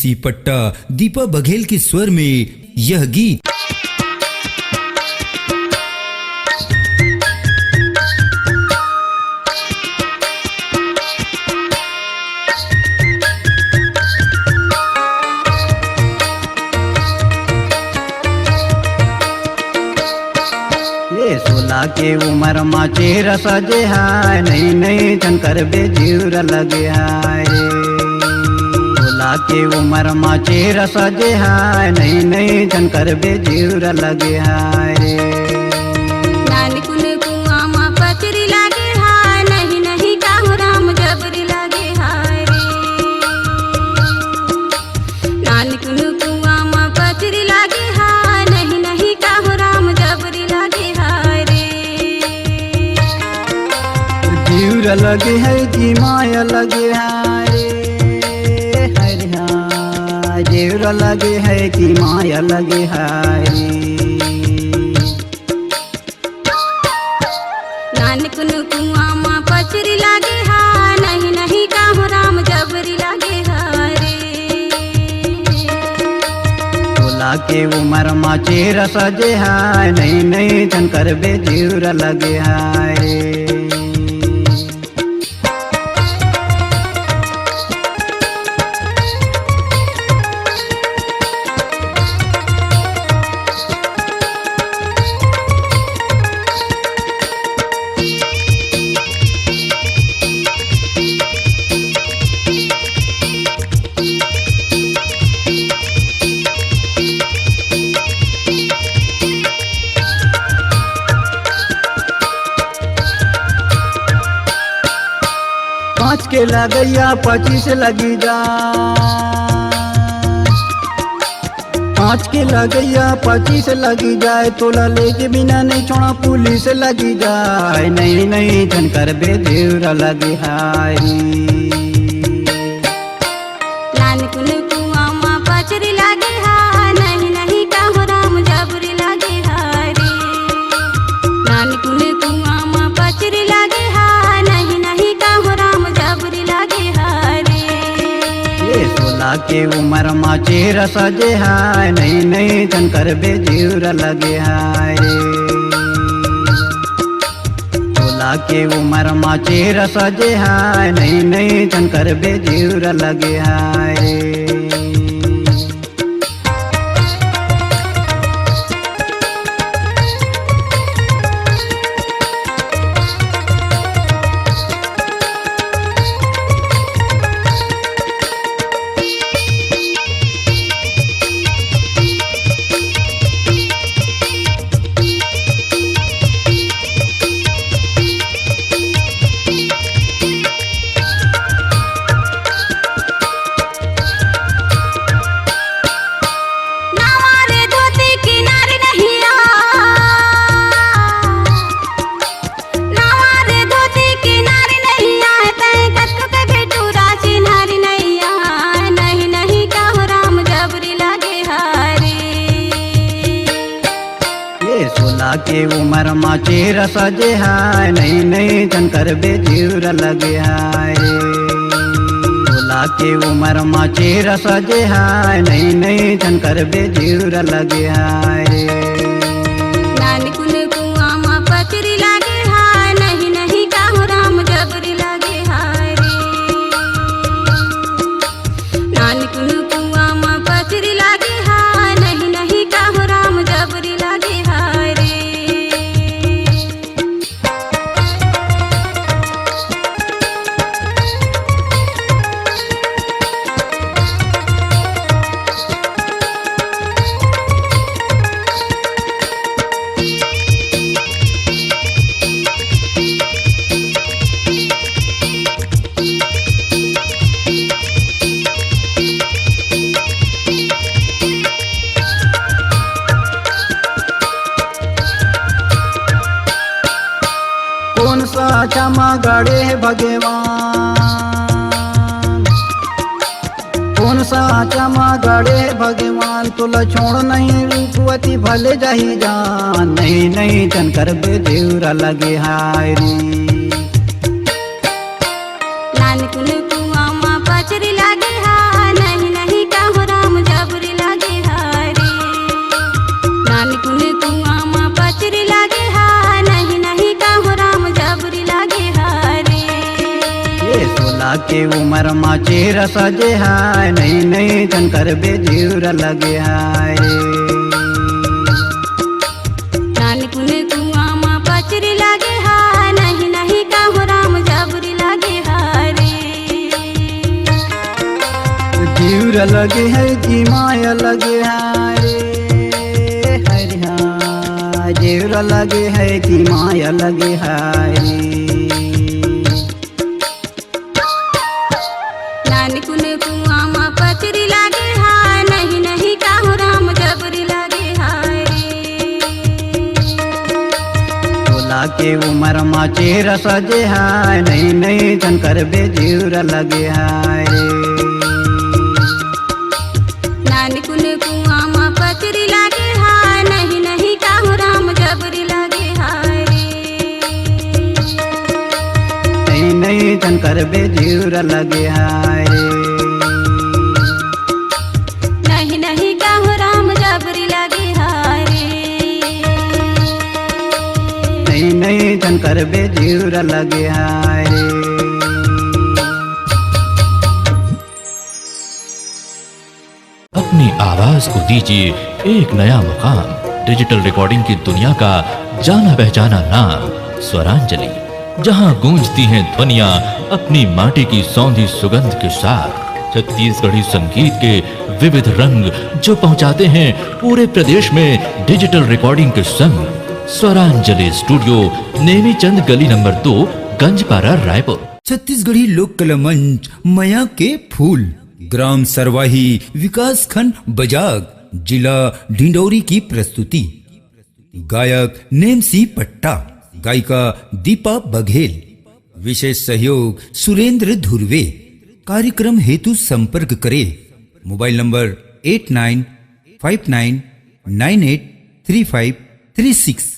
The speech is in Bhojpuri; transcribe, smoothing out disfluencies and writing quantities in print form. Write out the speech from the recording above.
सी पट्टा दीपा बघेल के स्वर में यह गीत। ये 16 के उम्र में चेहरा सजे हाय, नहीं नहीं शंकर बेजीर लगे हाय। 16 के उम्र में चेहरा सजे हाय, नहीं नहीं शंकर बेजीर लगे हाय। नानी कुन कुआं मां पचरी लागे हाय, नहीं नहीं काहू राम जबरी लागे हाय रे। नानी कुन कुआं मां पचरी लागे हाय, नहीं नहीं काहू राम जबरी लागे हाय रे। जीर लगे है कि माया लगे हाय, हरे हाय। जीर लगे है कि माया लगे हाय। नानी कुन कुआं मां पचरी लागे हाय, नहीं नहीं काहू राम जबरी लागे हाय रे। 16 के उम्र में चेहरा सजे हाय, नहीं नहीं शंकर बेजीर लगे हाय। पाँच के लगैया 25 लगी जा, 5 के लगैया 25 लगी जाए। तोला लेके बिना नहीं छोड़ा पुलिस लगी जाए, नहीं नहीं शंकर बेजीर लगे हाय। नानी कुन कुआं मां पचरी लागे हाय, नहीं नहीं काहू राम जबरी लागे हाय रे। नानी कुन कुआं मां पचरी लागे हाय, नहीं नहीं काहू राम जबरी लागे हाय रे। ये 16 के उम्र में चेहरा सजे हाय, नहीं नहीं शंकर बेजीर लगे हाय। 16 के उम्र में चेहरा सजे हाय, नहीं नहीं शंकर बेजीर लगे हाय। नावारे धोती किनारे नहीं आ, नावारे धोती किनारे नहीं आए। तय कत्तो के भेटू राशि नारी नहीं आए, नहीं नहीं काहू राम जबरी लागे हाय रे। ये 16 के उम्र में चेहरा सजे हाय, नहीं नहीं शंकर बेजीर लगे हाय। 16 के उम्र में चेहरा सजे हाय, नहीं नहीं शंकर बेजीर लगे हाय। नानी कुन कुआं मां पचरी लागे हाय, नहीं नहीं काहू राम जबरी लागे हाय रे। नानी कुन कुआं मां पचरी लागे हाय, नहीं नहीं काहू राम जबरी लागे हाय रे। कौन सा क्षमा गड़े है भगवान, कौन सा क्षमा गड़े है भगवान। तुला छोड़ नहीं रूपवती भले जाही जान, नहीं नहीं शंकर बेजीर लगे हाय रे। नानी कुन कुआं मां पचरी लागे हाय, नहीं नहीं काहू के उमर मा चेहरा सजे हाय नहीं नहीं तनकर बेजीर लगे हाय रे नानी कुने कुआ मा पचरी लागे हाय नहीं नहीं काहो राम जबरी लागे हाय रे जीवर लगे है कि माया लगे हाय रे हरि हाय जीवर लगे है कि माया लगे हाय रे नानी कुने कुआ मा पचरी लागे हाय नहीं नहीं काहो राम जबरी लागे हाय रे सोलह के उमर मा चेहरा सजे हाय नहीं नहीं तनकर बेजीर लगे हाय रे नानी कुने कुआ मा पचरी लागे हाय नहीं नहीं काहो राम जबरी लागे हाय रे नहीं नहीं तनकर बेजीर लगे हाय रे नहीं नहीं काहो राम जबरी लागे हाय रे नहीं नहीं तनकर बेजीर लगे हाय रे अपनी आवाज को दीजिए एक नया मुकाम। डिजिटल रिकॉर्डिंग की दुनिया का जाना पहचाना नाम स्वरांजलि, जहां गूंजती हैं ध्वनियां अपनी माटी की सौंधी सुगंध के साथ। छत्तीसगढ़ी संगीत के विविध रंग जो पहुंचाते हैं पूरे प्रदेश में डिजिटल रिकॉर्डिंग के संग। स्वरांजलि स्टूडियो नेमीचंद गली नंबर 2 गंजपारा रायपुर। छत्तीसगढ़ी लोक कला मंच मया के फूल, ग्राम सरवाही, विकास खंड बजाग, जिला ढिंडौरी की प्रस्तुति। गायक नेमसी पट्टा, गायिका दीपा बघेल, विशेष सहयोग सुरेंद्र धुर्वे। कार्यक्रम हेतु संपर्क करें मोबाइल नंबर 8959983536।